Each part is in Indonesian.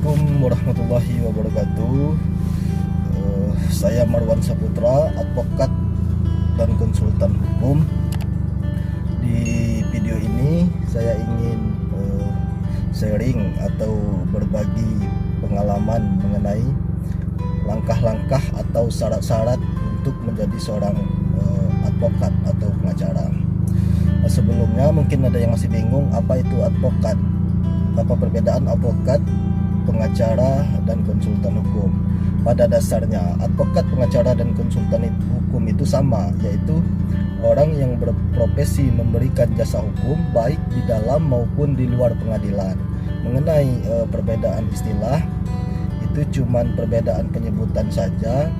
Assalamualaikum warahmatullahi wabarakatuh. Saya Marwan Saputra, advokat dan konsultan hukum. Di video ini saya ingin sharing atau berbagi pengalaman mengenai langkah-langkah atau syarat-syarat untuk menjadi seorang advokat atau pengacara. Sebelumnya mungkin ada yang masih bingung apa itu advokat, apa perbedaan advokat, pengacara, dan konsultan hukum. Pada dasarnya advokat, pengacara, dan konsultan hukum itu sama, yaitu orang yang berprofesi memberikan jasa hukum baik di dalam maupun di luar pengadilan. Mengenai perbedaan istilah itu cuman perbedaan penyebutan saja.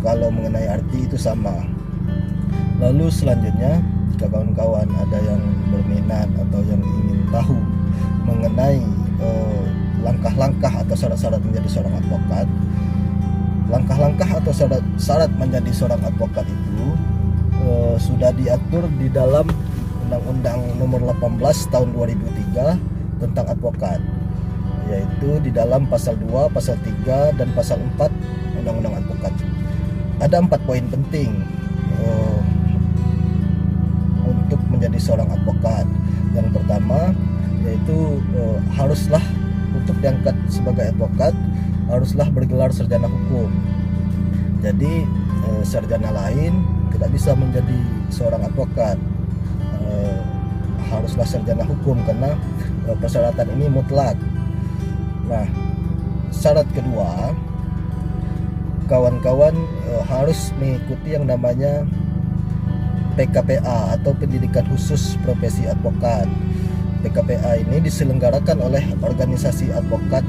Kalau mengenai arti itu sama. Lalu selanjutnya, jika kawan-kawan ada yang berminat atau yang ingin tahu mengenai langkah-langkah atau syarat-syarat menjadi seorang advokat, langkah-langkah atau syarat menjadi seorang advokat itu sudah diatur di dalam Undang-Undang Nomor 18 Tahun 2003 tentang advokat, yaitu di dalam pasal 2, pasal 3, dan pasal 4 Undang-Undang Advokat. Ada 4 poin penting untuk menjadi seorang advokat. Yang pertama yaitu haruslah untuk diangkat sebagai advokat haruslah bergelar sarjana hukum. Jadi sarjana lain tidak bisa menjadi seorang advokat, haruslah sarjana hukum karena persyaratan ini mutlak. Nah, syarat kedua, kawan-kawan harus mengikuti yang namanya PKPA atau Pendidikan Khusus Profesi Advokat. PKPA ini diselenggarakan oleh organisasi advokat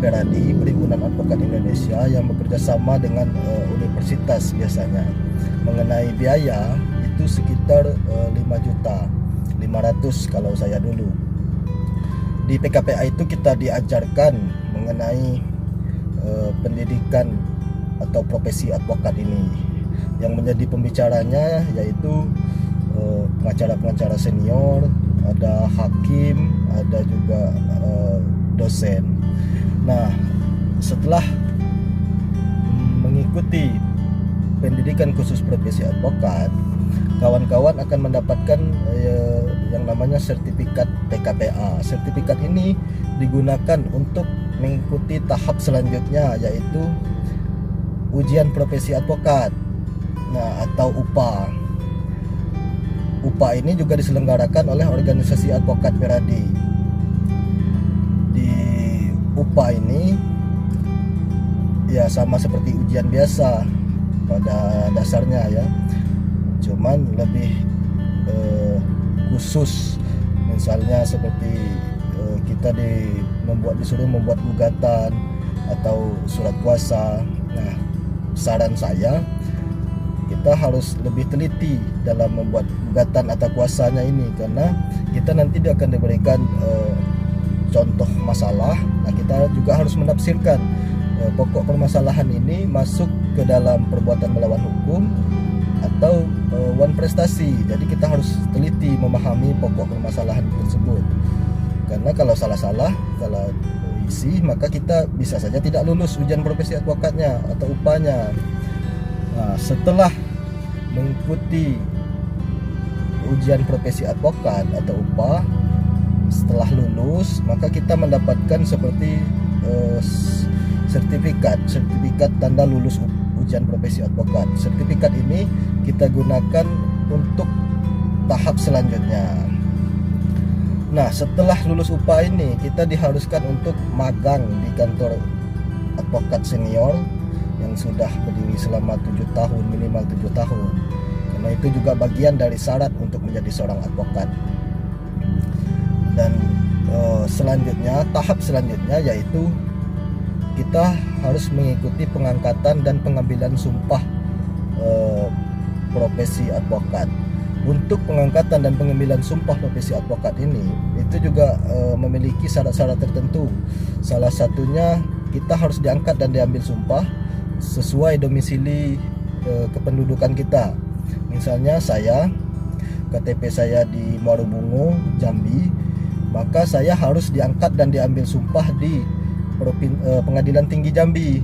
Peradi, Perhimpunan Advokat Indonesia, yang bekerja sama dengan universitas biasanya. Mengenai biaya itu sekitar 5.500.000 kalau saya dulu. Di PKPA itu kita diajarkan mengenai pendidikan atau profesi advokat ini. Yang menjadi pembicaranya yaitu pengacara-pengacara senior, ada hakim, ada juga dosen. Nah, setelah mengikuti pendidikan khusus profesi advokat, kawan-kawan akan mendapatkan yang namanya sertifikat PKPA. Sertifikat ini digunakan untuk mengikuti tahap selanjutnya, yaitu ujian profesi advokat, atau UPA. UPA ini juga diselenggarakan oleh organisasi advokat Peradi. Di UPA ini ya sama seperti ujian biasa pada dasarnya ya, cuman lebih khusus. Misalnya seperti kita disuruh membuat gugatan atau surat kuasa. Nah, saran saya kita harus lebih teliti dalam membuat gugatan atau kuasanya ini, karena kita nanti akan diberikan contoh masalah. Nah, kita juga harus menafsirkan pokok permasalahan ini masuk ke dalam perbuatan melawan hukum atau wan prestasi. Jadi kita harus teliti memahami pokok permasalahan tersebut, karena kalau salah isi maka kita bisa saja tidak lulus ujian profesi advokatnya atau upahnya. Nah, setelah mengikuti ujian profesi advokat atau UPA, setelah lulus maka kita mendapatkan seperti sertifikat tanda lulus ujian profesi advokat. Sertifikat ini kita gunakan untuk tahap selanjutnya. Nah, setelah lulus UPA ini kita diharuskan untuk magang di kantor advokat senior yang sudah berdiri selama 7 tahun, minimal 7 tahun. Karena itu juga bagian dari syarat untuk menjadi seorang advokat. Dan selanjutnya, tahap selanjutnya yaitu kita harus mengikuti pengangkatan dan pengambilan sumpah profesi advokat. Untuk pengangkatan dan pengambilan sumpah profesi advokat ini itu juga memiliki syarat-syarat tertentu. Salah satunya kita harus diangkat dan diambil sumpah sesuai domisili kependudukan kita. Misalnya saya, KTP saya di Muarubungo, Jambi, maka saya harus diangkat dan diambil sumpah di Pengadilan Tinggi Jambi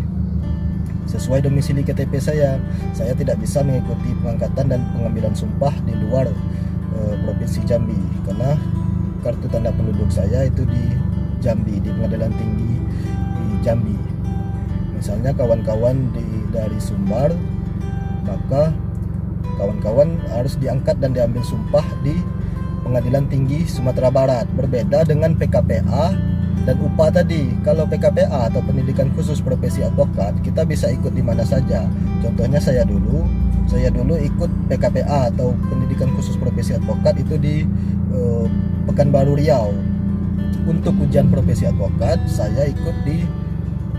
sesuai domisili KTP saya. Saya tidak bisa mengikuti pengangkatan dan pengambilan sumpah di luar Provinsi Jambi karena kartu tanda penduduk saya itu di Jambi, di Pengadilan Tinggi di Jambi. Misalnya kawan-kawan dari Sumbar, maka kawan-kawan harus diangkat dan diambil sumpah di Pengadilan Tinggi Sumatera Barat. Berbeda dengan PKPA dan UPA tadi. Kalau PKPA atau Pendidikan Khusus Profesi Advokat, kita bisa ikut di mana saja. Contohnya saya dulu ikut PKPA atau Pendidikan Khusus Profesi Advokat itu di Pekanbaru Riau. Untuk ujian profesi advokat saya ikut di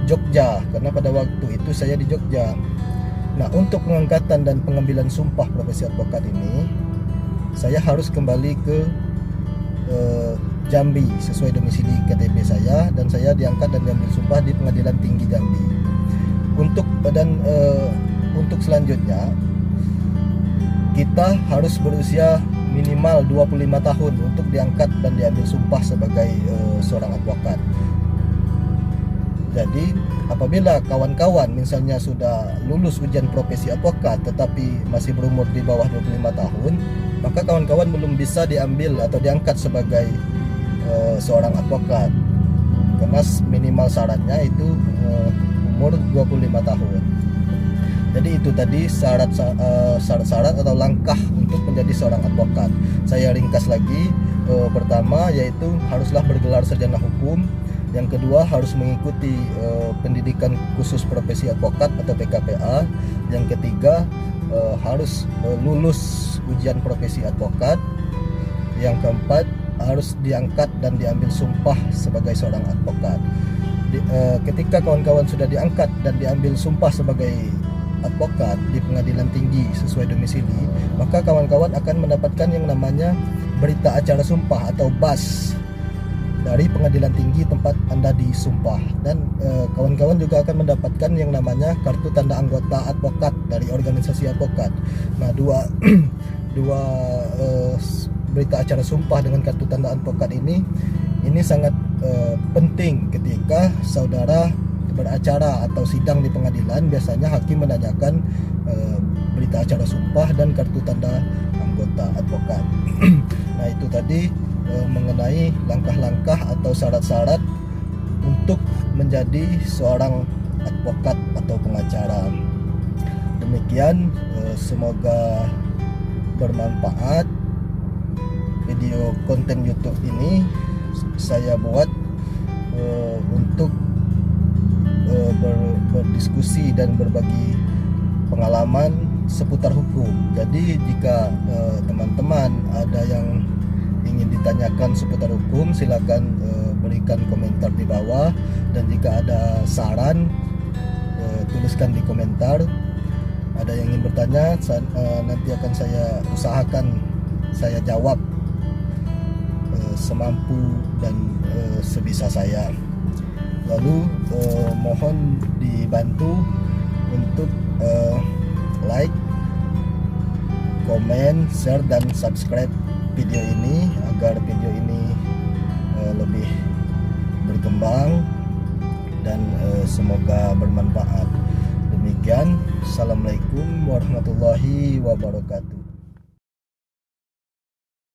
Jogja karena pada waktu itu saya di Jogja. Nah, untuk pengangkatan dan pengambilan sumpah profesi advokat ini saya harus kembali ke Jambi sesuai domisili KTP saya, dan saya diangkat dan diambil sumpah di Pengadilan Tinggi Jambi. Untuk selanjutnya kita harus berusia minimal 25 tahun untuk diangkat dan diambil sumpah sebagai seorang advokat. Jadi apabila kawan-kawan misalnya sudah lulus ujian profesi advokat tetapi masih berumur di bawah 25 tahun, maka kawan-kawan belum bisa diambil atau diangkat sebagai seorang advokat karena minimal syaratnya itu umur 25 tahun. Jadi itu tadi syarat-syarat atau langkah untuk menjadi seorang advokat. Saya ringkas lagi. Pertama yaitu haruslah bergelar sarjana hukum. Yang kedua harus mengikuti Pendidikan Khusus Profesi Advokat atau PKPA. Yang ketiga harus lulus ujian profesi advokat. Yang keempat harus diangkat dan diambil sumpah sebagai seorang advokat. Ketika kawan-kawan sudah diangkat dan diambil sumpah sebagai advokat di Pengadilan Tinggi sesuai domisili, maka kawan-kawan akan mendapatkan yang namanya berita acara sumpah atau BAS dari Pengadilan Tinggi tempat Anda disumpah, dan kawan-kawan juga akan mendapatkan yang namanya kartu tanda anggota advokat dari organisasi advokat. Nah, dua berita acara sumpah dengan kartu tanda advokat ini sangat penting ketika saudara beracara atau sidang di pengadilan. Biasanya hakim menanyakan berita acara sumpah dan kartu tanda anggota advokat. Nah, itu tadi mengenai langkah-langkah atau syarat-syarat untuk menjadi seorang advokat atau pengacara. Demikian, semoga bermanfaat. Video konten YouTube ini saya buat untuk berdiskusi dan berbagi pengalaman seputar hukum. Jadi jika teman-teman ada yang ingin ditanyakan seputar hukum, silakan berikan komentar di bawah, dan jika ada saran tuliskan di komentar. Ada yang ingin bertanya, nanti akan saya usahakan saya jawab semampu dan sebisa saya. Lalu mohon dibantu untuk like, komen, share, dan subscribe video ini agar video ini lebih berkembang dan semoga bermanfaat. Demikian, assalamualaikum warahmatullahi wabarakatuh.